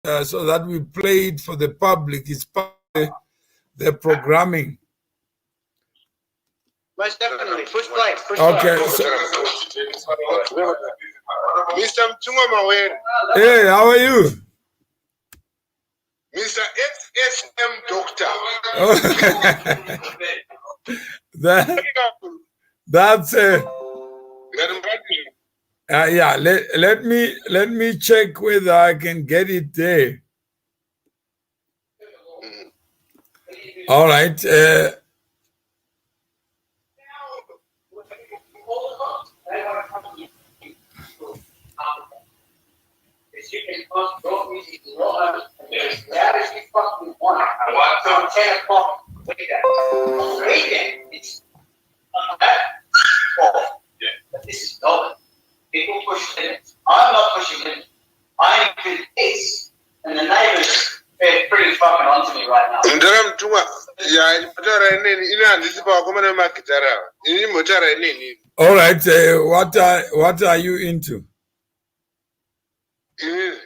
so that we play it for the public. It's part of the programming. Most definitely. Push play. Okay. So, Mr. Mchungwa Mawere. hey, how are you? Mr. XSM Doctor. That's yeah. Let me check whether I can get it there. All right. You can go music that is the fucking one. From 10 o'clock weekend. It's but this is not. People push limits. I'm not pushing limits. I'm in peace. And the neighbors are pretty fucking onto me right now. All right. What are you into? I'm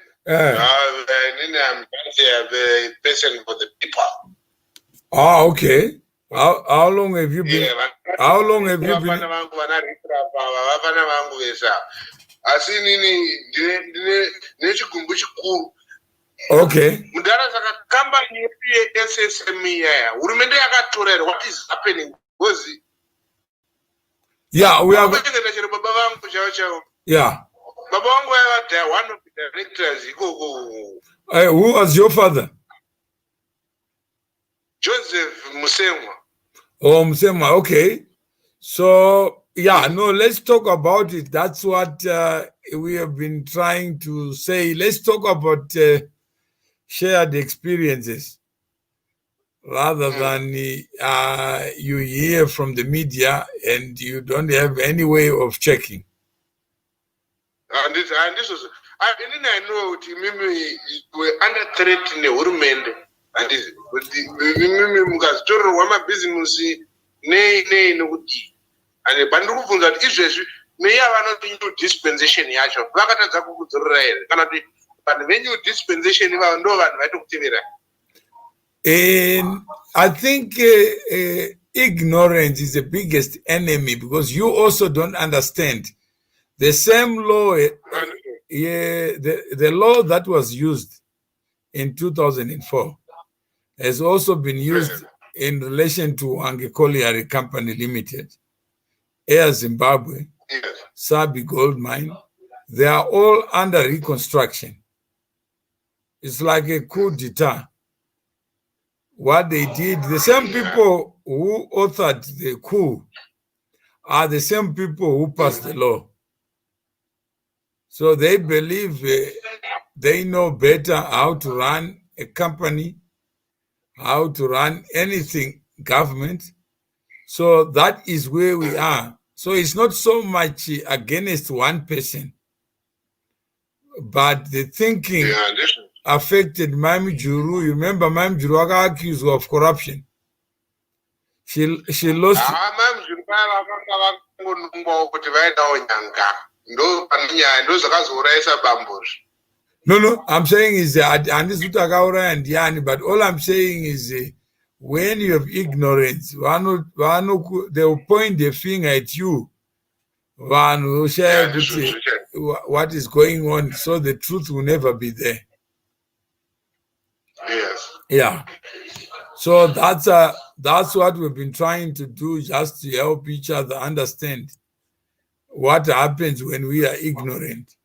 patient for the people. Oh, okay. How long have you been? How long have you been? Okay. What is happening? Yeah, we have. Yeah. One of the directors. Who was your father? Joseph Musemwa. Oh, Musemwa. Okay. So, yeah, no, let's talk about it. That's what we have been trying to say. Let's talk about shared experiences rather than you hear from the media and you don't have any way of checking. And this was, I know we were under threat in the women. And this, but the business, nay, no good. And the Bandu that is, may have not dispensation. But when you dispensation, you have no one to. And I think ignorance is the biggest enemy because you also don't understand. The same law, the law that was used in 2004 has also been used in relation to Wange Colliery Company Limited, Air Zimbabwe, Sabi Gold Mine. They are all under reconstruction. It's like a coup d'etat. What they did, the same people who authored the coup are the same people who passed the law. So they believe they know better how to run a company, how to run anything, government. So that is where we are. So it's not so much against one person, but the thinking affected Mami Juru. You remember Mami Juru got accused of corruption. She lost. No, I'm saying is and this and Yani, but all I'm saying is when you have ignorance, they will point their finger at you. One will share what is going on, so the truth will never be there. Yes. Yeah. So that's what we've been trying to do, just to help each other understand what happens when we are ignorant.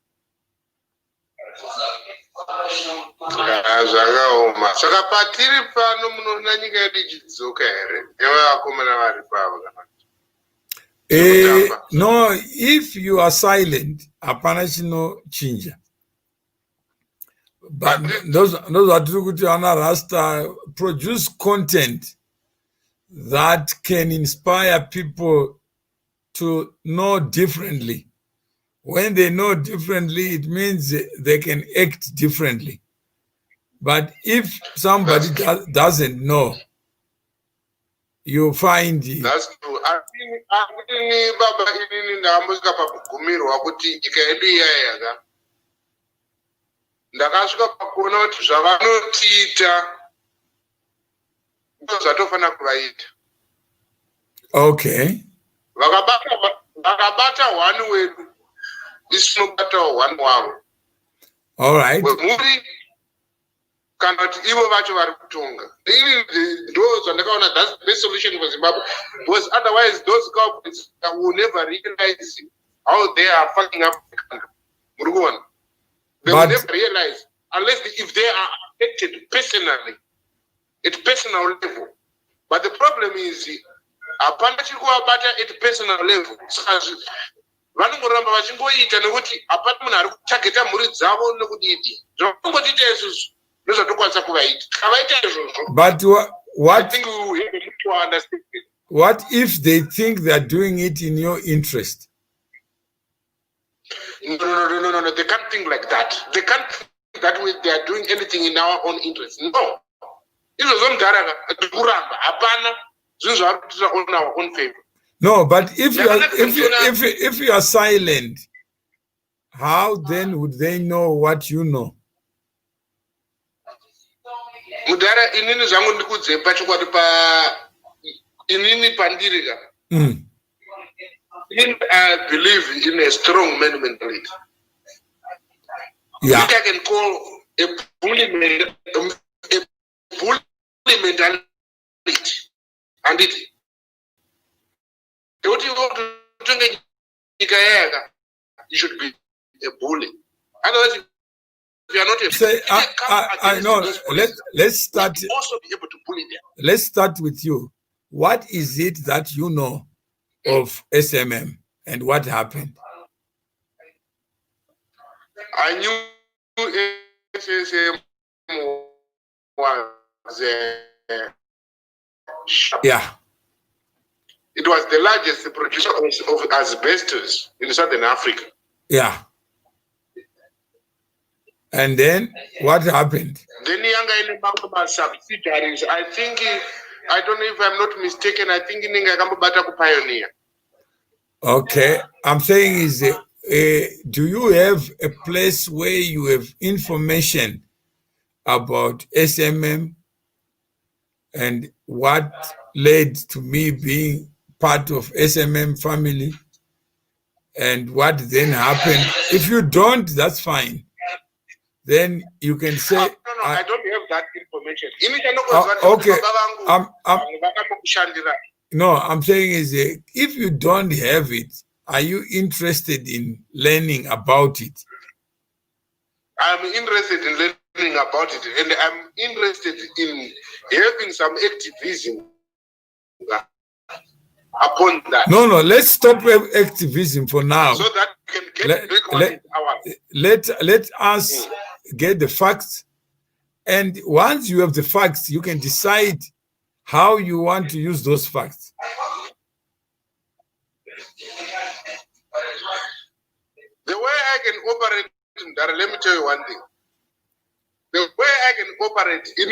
No, if you are silent, no change. But those are true to produce content that can inspire people to know differently. When they know differently, it means they can act differently. But if somebody doesn't know, you find it. That's true. ndakasvika pakuona kuti zvavanotiita ndozvatofana kuvaita. Okay. Vakabata one wedu, isu tinobatawo one wavo. All right. Muri kana kuti ivo vacho vari kutonga. Ndo zvandakaona that's the best solution for Zimbabwe. Because otherwise those governments will never realize how they are fucking up the country. They will never realize unless if they are affected personally, at personal level. But the problem is apana chiri kuvabata at personal level. Vanongoramba vachingoita nekuti apana munhu ari kutageta mhuri dzavo nekudidi. Zvavangotiita isusu ndozvatokwanisa kuvaita. Kavaita izvozvo. But I think we will have to understand. What if they think they are doing it in your interest? No. They can't think like that. They can't think that way they are doing anything in our own interest. No. On our own favor. No, but if you are silent, how then would they know what you know? Mudara inini zvangu ndikudze pachokwadi pa inini pandirika. I believe in a strong man mentality. Yeah. Which I can call a bully mentality. And it. What you want to you should be a bully. Otherwise, if you are not a say, I know. Let's start. Also be able to bully them. Let's start with you. What is it that you know of SMM and what happened? I knew SMM was yeah. It was the largest producer of asbestos in Southern Africa. Yeah. And then what happened? Then Yanga subsidiaries. I think, I don't know if I'm not mistaken, I think in Pioneer. Okay. I'm saying is, do you have a place where you have information about SMM and what led to me being part of SMM family and what then happened? If you don't, that's fine. Then you can say, no, I don't have that information. Okay. No, I'm saying is if you don't have it, are you interested in learning about it? I'm interested in learning about it, and I'm interested in having some activism upon that. No, let's stop activism for now. So that we can get let us get the facts, and once you have the facts, you can decide how you want to use those facts. The way I can operate, let me tell you one thing. The way I can operate, if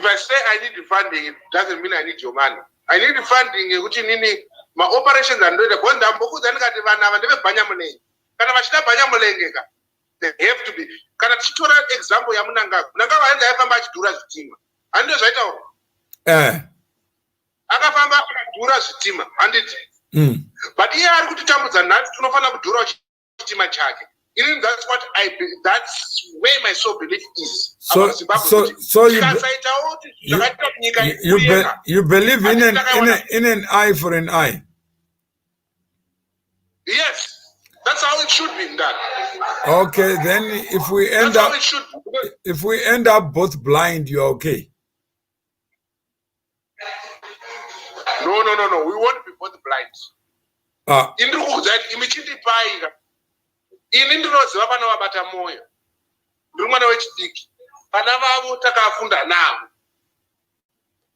I say I need funding, it doesn't mean I need your money. I need funding, my operations are not they have to be. Can I take an example? Yamunanga vaifamba achidhura zvitima. Handizvo zvaitawo. Akafamba akadhura zvitima, handiti. But iye ari kutitambudza nhasi tinofanira kudhura chitima chake. That's where my soul belief is. So you believe in an eye for an eye. Yes. That's how it should be done. Okay, then if we end up both blind, you're okay. No. We won't be both blind. Ini ndinoziva vana vabata moyo. Ndiri mwana wechidiki. Vana vavo takafunda navo.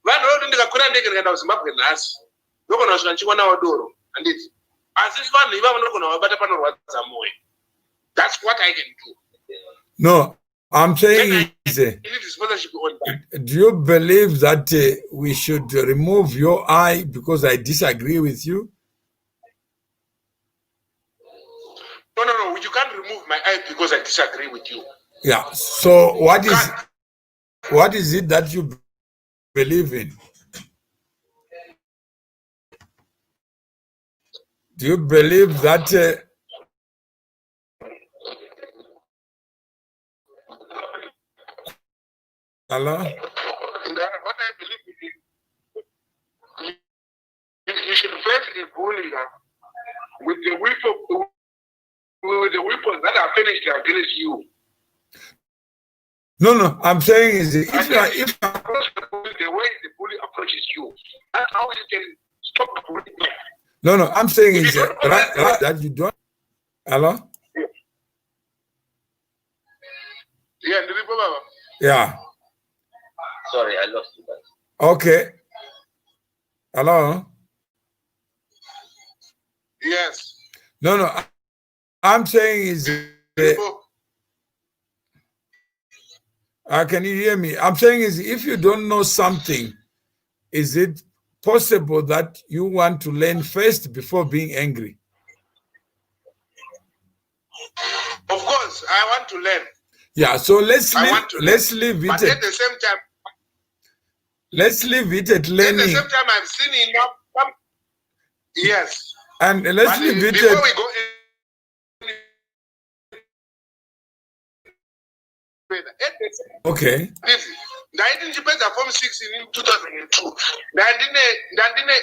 Vanhu voti ndikakwira ndege ndikaenda kuZimbabwe nhasi. Ndogona kusvika ndichimwana wadoro. Handiti. Asi vanhu ivavo ndogona vabata panorwadza moyo. That's what I can do. No, I'm saying do you believe that we should remove your eye because I disagree with you? No. You can't remove my eye because I disagree with you. Yeah. So what is it that you believe in? Do you believe that hello? What I believe is you should face a bully with the weapons that are finished against you. No. I'm saying is if the way the bully approaches you, that's how you can stop the bully. No. I'm saying is right that you don't. Hello? Yeah. Yeah. Sorry, I lost you guys. Okay. Hello? Yes. No. I'm saying is can you hear me? I'm saying is if you don't know something, is it possible that you want to learn first before being angry? Of course, I want to learn. Yeah, so let's leave it but at the same time, let's leave it at learning. At the same time, I've seen enough. Yes. And let's leave it before we go okay. ndaidindipedza form 6 in 2002 ndandine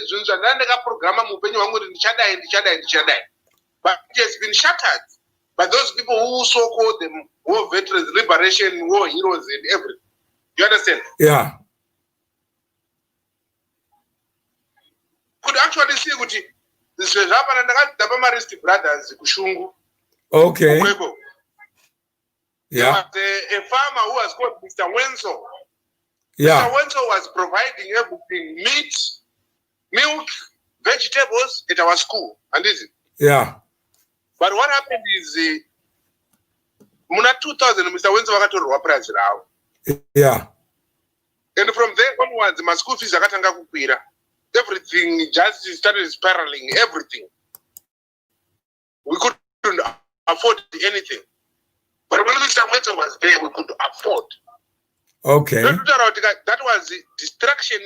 zvinhu zvandandakaprograma muupenyu hwangu kuti ndichadai, but it has been shattered by those people who so called them war veterans, liberation war heroes and everything. You understand? Yeah. Could actually see kuti zvapana ndakadzidza pamarist brothers kushungu. Okay. Yeah. There was a farmer who was called Mr. Wenzel. Yeah. Mr. Wenzel was providing everything: meat, milk, vegetables at our school. And this. Yeah. But what happened is, Muna 2000, Mr. Wenzel vakatorwa price rao. Yeah. And from there onwards, my school fees akatanga kukwira. Everything just started spiraling. Everything. We couldn't afford anything. But when Mr. Wenzel was there, we could afford. Okay. That was distraction.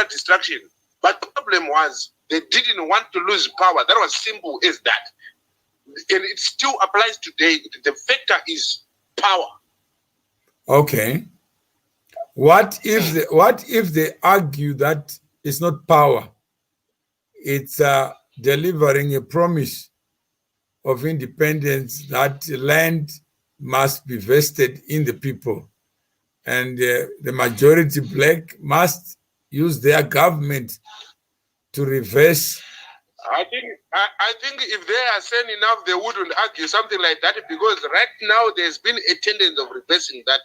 Distraction. But the problem was they didn't want to lose power. That was simple as that. And it still applies today. The factor is power. Okay. What if they argue that it's not power? It's delivering a promise of independence that land must be vested in the people, and the majority black must use their government to reverse. I think if they are sane enough, they wouldn't argue something like that, because right now there's been a tendency of reversing that.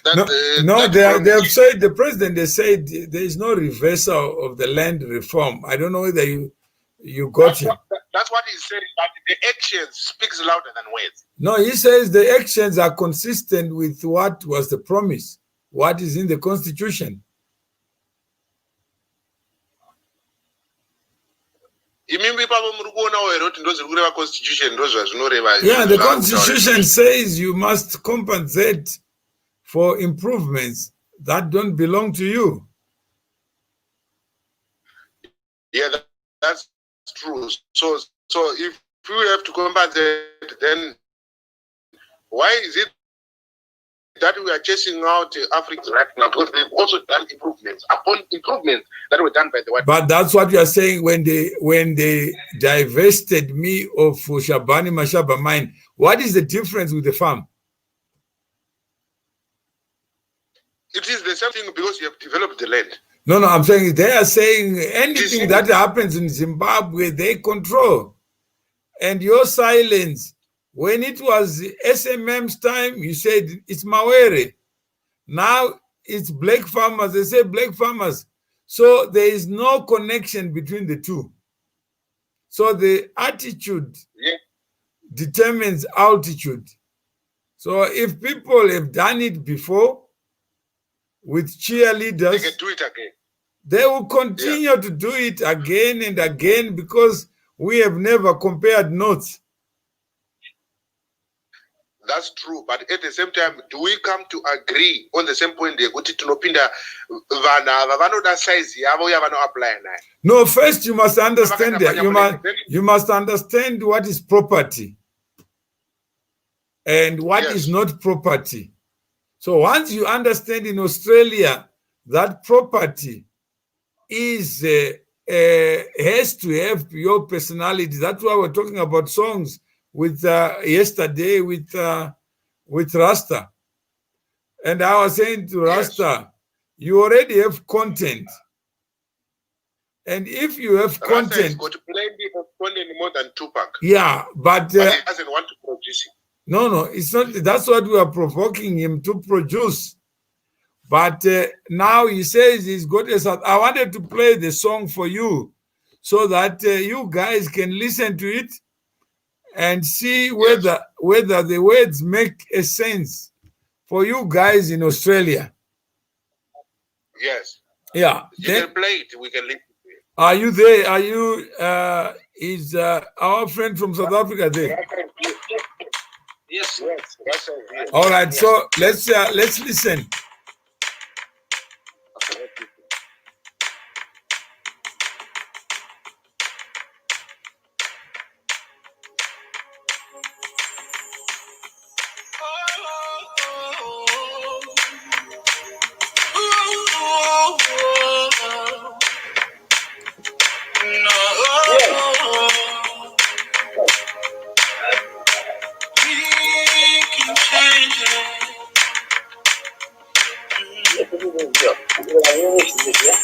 They have said, the president, they said there is no reversal of the land reform. I don't know whether you got him. That's what he said, but the action speaks louder than words. No, he says the actions are consistent with what was the promise, what is in the Constitution. Yeah, the Constitution says you must compensate for improvements that don't belong to you. Yeah, that's true. So if you have to compensate, then why is it that we are chasing out Africans right now? Because they've also done improvements upon improvements that were done by the white. But that's what you are saying when they divested me of Shabani Mashaba mine. What is the difference with the farm? It is the same thing because you have developed the land. No, I'm saying they are saying anything that happens in Zimbabwe, they control. And your silence, when it was SMM's time, you said it's Mawere. Now it's black farmers, they say black farmers. So there is no connection between the two. So the attitude determines altitude. So if people have done it before with cheerleaders, they can do it again. They will continue to do it again and again, because We have never compared notes. That's true, but at the same time, do we come to agree on the same point? No, first you must understand you must understand what is property and what is not property. So once you understand in Australia that property is has to have your personality. That's why we're talking about songs with yesterday with Rasta. And I was saying to Rasta, you already have content. And if you have content, Rasta has got plenty of content more than Tupac. Yeah, but he doesn't want to produce it. No, it's not. That's what we are provoking him to produce. But now he says he's got a. I wanted to play the song for you, so that you guys can listen to it and see whether the words make a sense for you guys in Australia. Yes. Yeah. You can play it. We can listen to it. Are you there? Are you? Is our friend from South Africa there? Yes. All right. So let's listen.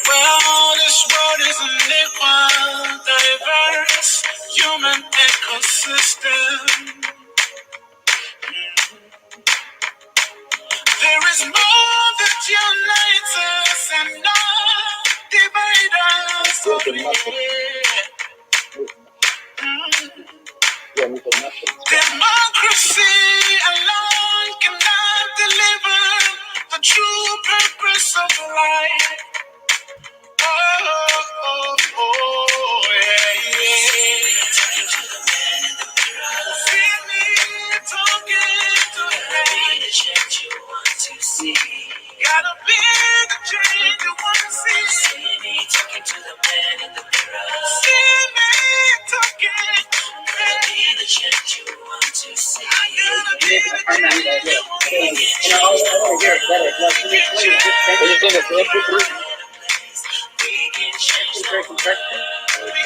Well, this world is an equal, diverse human ecosystem. There is more that unites us and not divides us. Oh, yeah. Democracy alone cannot deliver the true purpose of life. Gotta be the change you want to see. See me talking to the man in the mirror. See me talking. Gotta be the change you want to see. I gotta be the change you want to see. We can change the world. We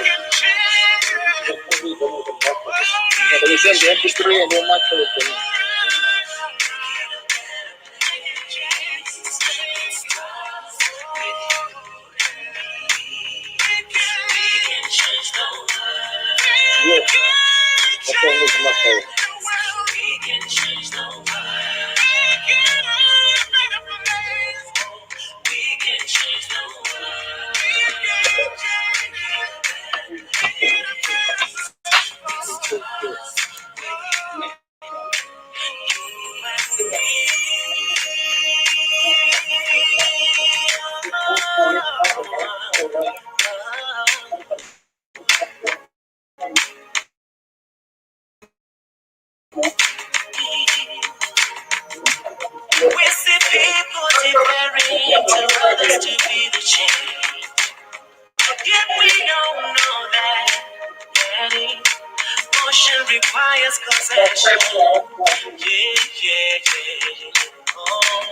can change the world. Requires concession. Oh.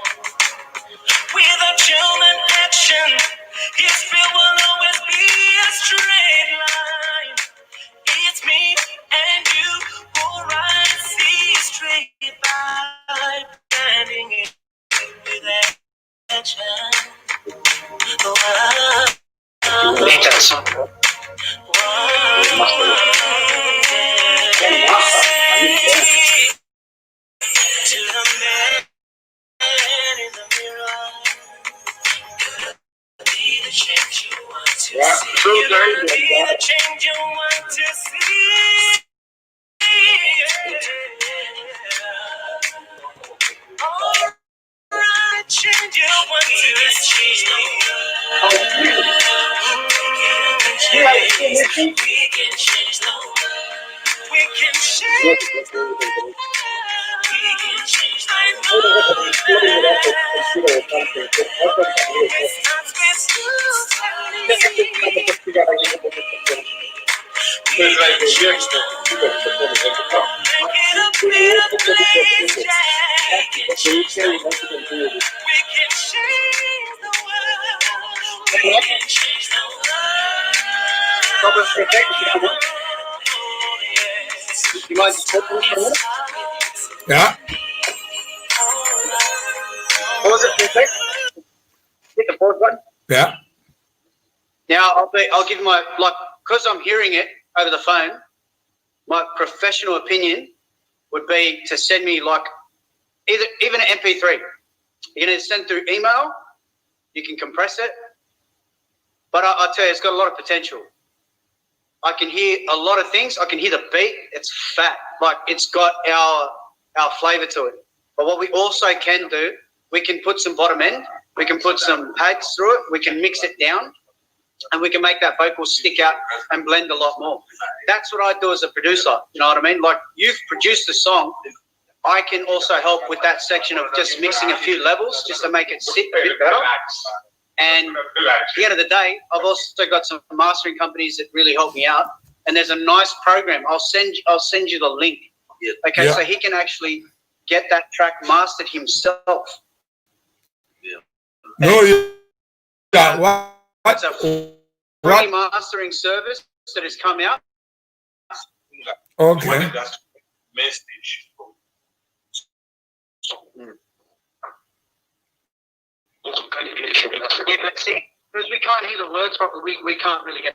Without human action, his field will always be a straight line. It's me and you who ride see straight by, standing in with action. To the man in the mirror, be the change you want to see. You gotta be the change you want to see. Alright, change you want to see. We can change the Yeah. What was it? Perfect. Hit the pause button. Yeah. Now I'll give my because I'm hearing it over the phone. My professional opinion would be to send me even an MP3. You can send it through email. You can compress it, but I'll tell you, it's got a lot of potential. I can hear a lot of things. I can hear the beat. It's fat. It's got our flavour to it. But what we also can do, we can put some bottom end. We can put some pads through it. We can mix it down, and we can make that vocal stick out and blend a lot more. That's what I do as a producer. You know what I mean? You've produced a song. I can also help with that section of just mixing a few levels just to make it sit a bit better. And at the end of the day, I've also got some mastering companies that really help me out. And there's a nice program. I'll send you the link. Okay, Yeah. so he can actually get that track mastered himself. No, yeah. It's a free mastering service that has come out. Okay. Message. Yeah, but see, because we can't hear the words properly, we can't really get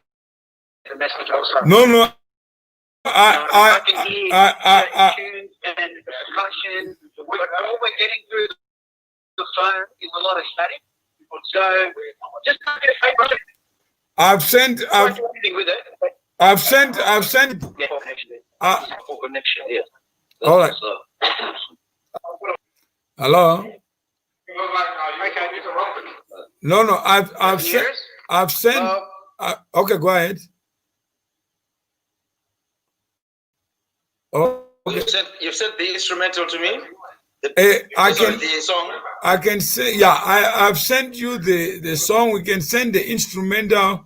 the message also. No. I can hear tunes and the percussion. All we're getting through the phone is a lot of static. So just I've sent. don't do anything with it. But I've sent. yeah, for connection. Yeah. All right. Hello. Okay. No. I've Can you sent. hear us? I've sent. Okay, go ahead. Oh, okay. You've sent the instrumental to me. The song. I can say, yeah. I've sent you the song. We can send the instrumental,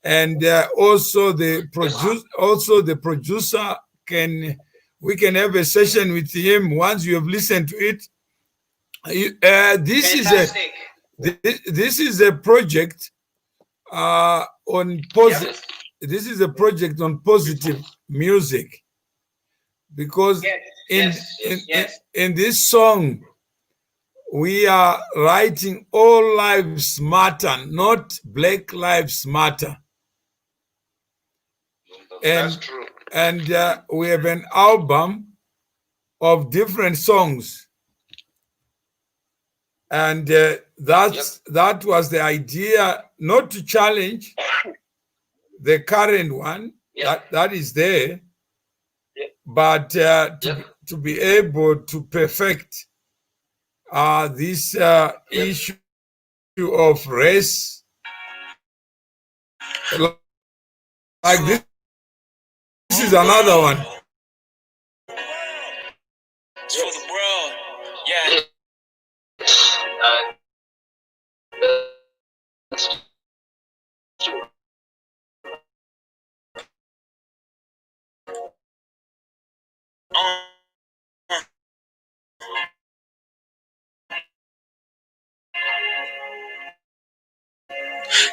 and also the producer can. We can have a session with him once you have listened to it. This Fantastic. this is a project on positive. This is a project on positive music, because in this song we are writing all lives matter, not Black Lives Matter. That's true. And we have an album of different songs. And that was the idea, not to challenge the current one that is there, but to be able to perfect this issue of race. Like this is another one. It's for the world. Yeah.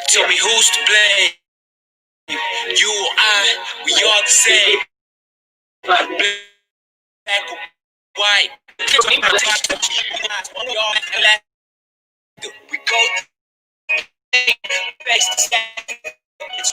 Tell me who's to blame? You or I, we all the same. Black or white. We go face to face. It's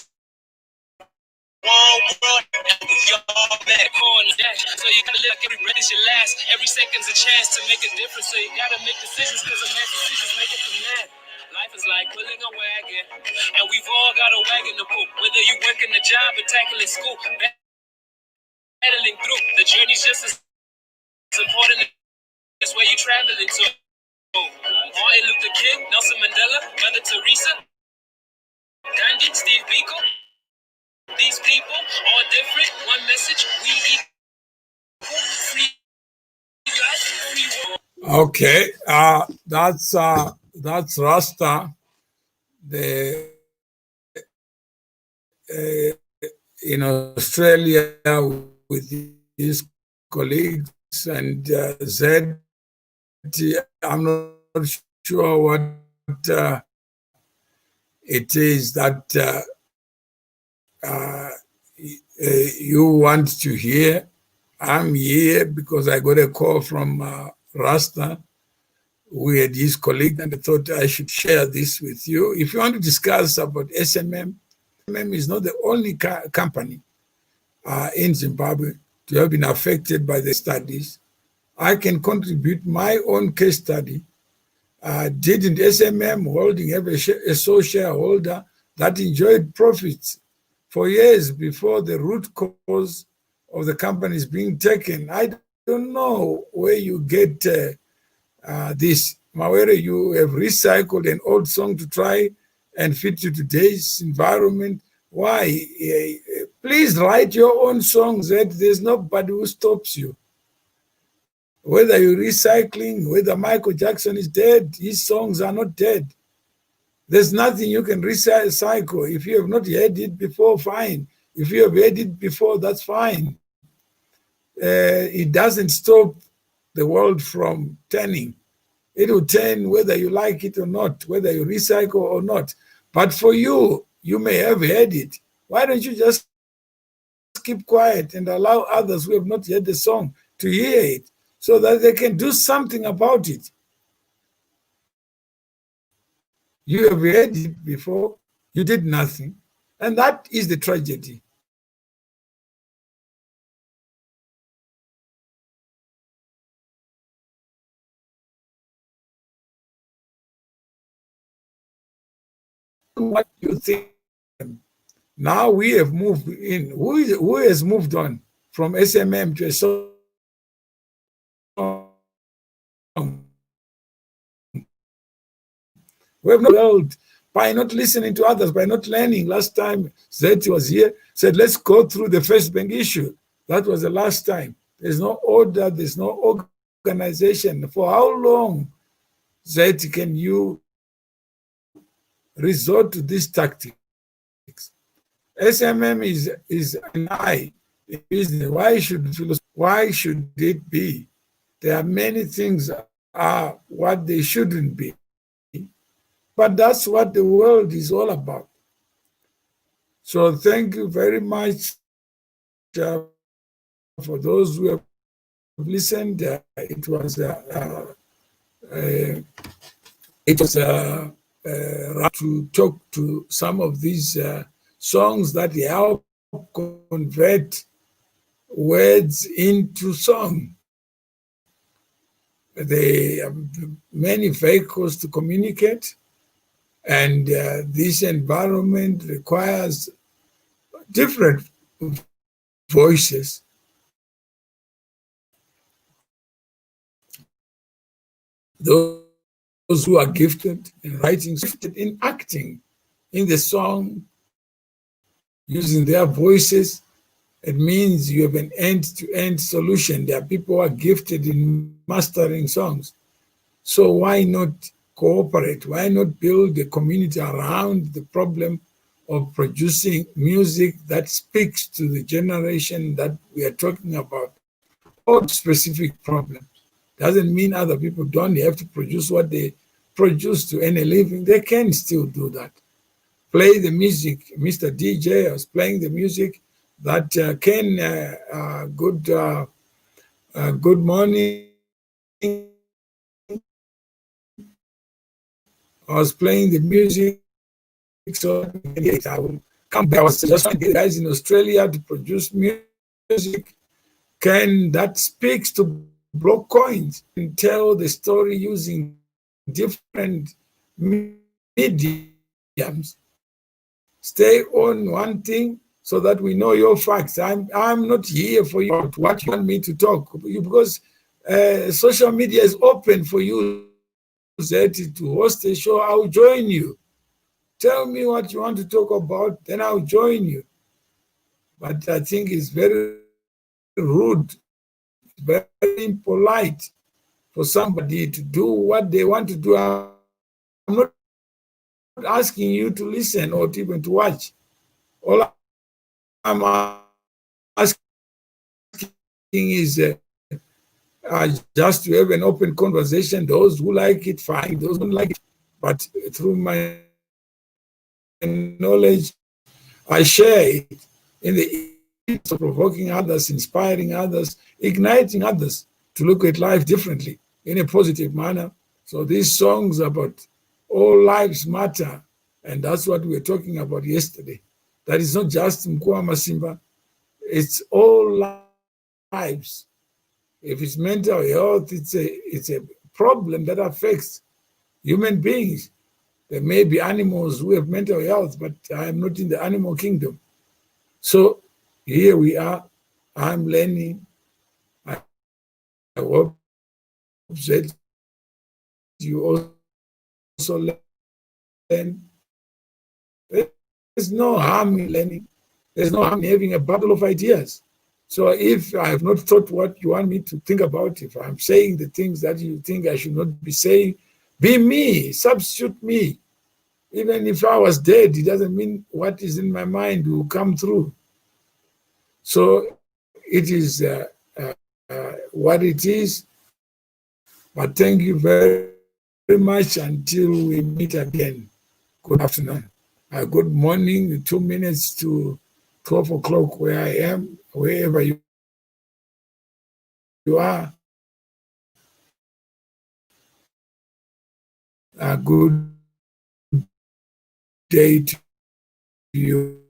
one world and we all back on that. So you gotta live like every breath is your last. Every second's a chance to make a difference. So you gotta make decisions, cause a man's decisions make it from that. Life is like pulling a wagon, and we've all got a wagon to pull. Whether you working a job or tackling school, battling through. The journey's just as important as where you're traveling to. Martin Luther King, Nelson Mandela, Mother Teresa, Gandhi, Steve Biko. These people, all different, one message, we equal. Okay, that's Rasta, the in Australia with his colleagues, and I'm not sure what it is that you want to hear. I'm here because I got a call from Rasta, who had his colleague, and I thought I should share this with you. If you want to discuss about SMM is not the only company in Zimbabwe to have been affected by the studies. I can contribute my own case study. Didn't SMM holding have a sole shareholder that enjoyed profits for years before the root cause of the company is being taken? I don't know where you get this. Mawere, you have recycled an old song to try and fit to today's environment. Why? Please write your own songs. That there's nobody who stops you. Whether you're recycling, whether Michael Jackson is dead, his songs are not dead. There's nothing you can recycle. If you have not heard it before, fine. If you have heard it before, that's fine. It doesn't stop the world from turning. It will turn whether you like it or not, whether you recycle or not. But for you, you may have heard it. Why don't you just keep quiet and allow others who have not heard the song to hear it so that they can do something about it? You have heard it before, you did nothing. And that is the tragedy. What you think? Now we have moved in. Who has moved on from SMM to a song? We have not world by not listening to others, by not learning. Last time Zeti was here, said, let's go through the First Bank issue. That was the last time. There's no order, there's no organization. For how long, Zeti, can you resort to these tactics? SMM is an eye in business. Why should it be? There are many things are what they shouldn't be. But that's what the world is all about. So thank you very much for those who have listened. It was to talk to some of these songs that help convert words into song. There are many vehicles to communicate, and this environment requires different voices. Those who are gifted in writing, gifted in acting in the song, using their voices, it means you have an end-to-end solution. There are people who are gifted in mastering songs. So why not cooperate? Why not build a community around the problem of producing music that speaks to the generation that we are talking about, or specific problems? Doesn't mean other people don't have to produce what they produce to earn a living. They can still do that. Play the music. Mr. DJ was playing the music that good morning. I was playing the music, so I will come back. I was just trying to get guys in Australia to produce music. That speaks to block coins and tell the story using different mediums. Stay on one thing so that we know your facts. I'm not here for you about what you want me to talk, because social media is open for you to host a show. I'll join you. Tell me what you want to talk about, then I'll join you. But I think it's very rude, very impolite for somebody to do what they want to do. I'm not asking you to listen or to even to watch. All I'm asking is just to have an open conversation. Those who like it, fine. Those who don't like it. But through my knowledge, I share it in the interest of provoking others, inspiring others, igniting others to look at life differently in a positive manner. So these songs about all lives matter, and that's what we were talking about yesterday. That is not just Mkwa Masimba, it's all lives. If it's mental health, it's a problem that affects human beings. There may be animals who have mental health, but I am not in the animal kingdom. So here we are. I'm learning. I hope that you also learn. There's no harm in learning. There's no harm in having a battle of ideas. So if I have not thought what you want me to think about, if I'm saying the things that you think I should not be saying, be me, substitute me. Even if I was dead, it doesn't mean what is in my mind will come through. So it is what it is. But thank you very, very much until we meet again. Good afternoon. Good morning, 2 minutes to 12 o'clock where I am, wherever you are. A good day to you.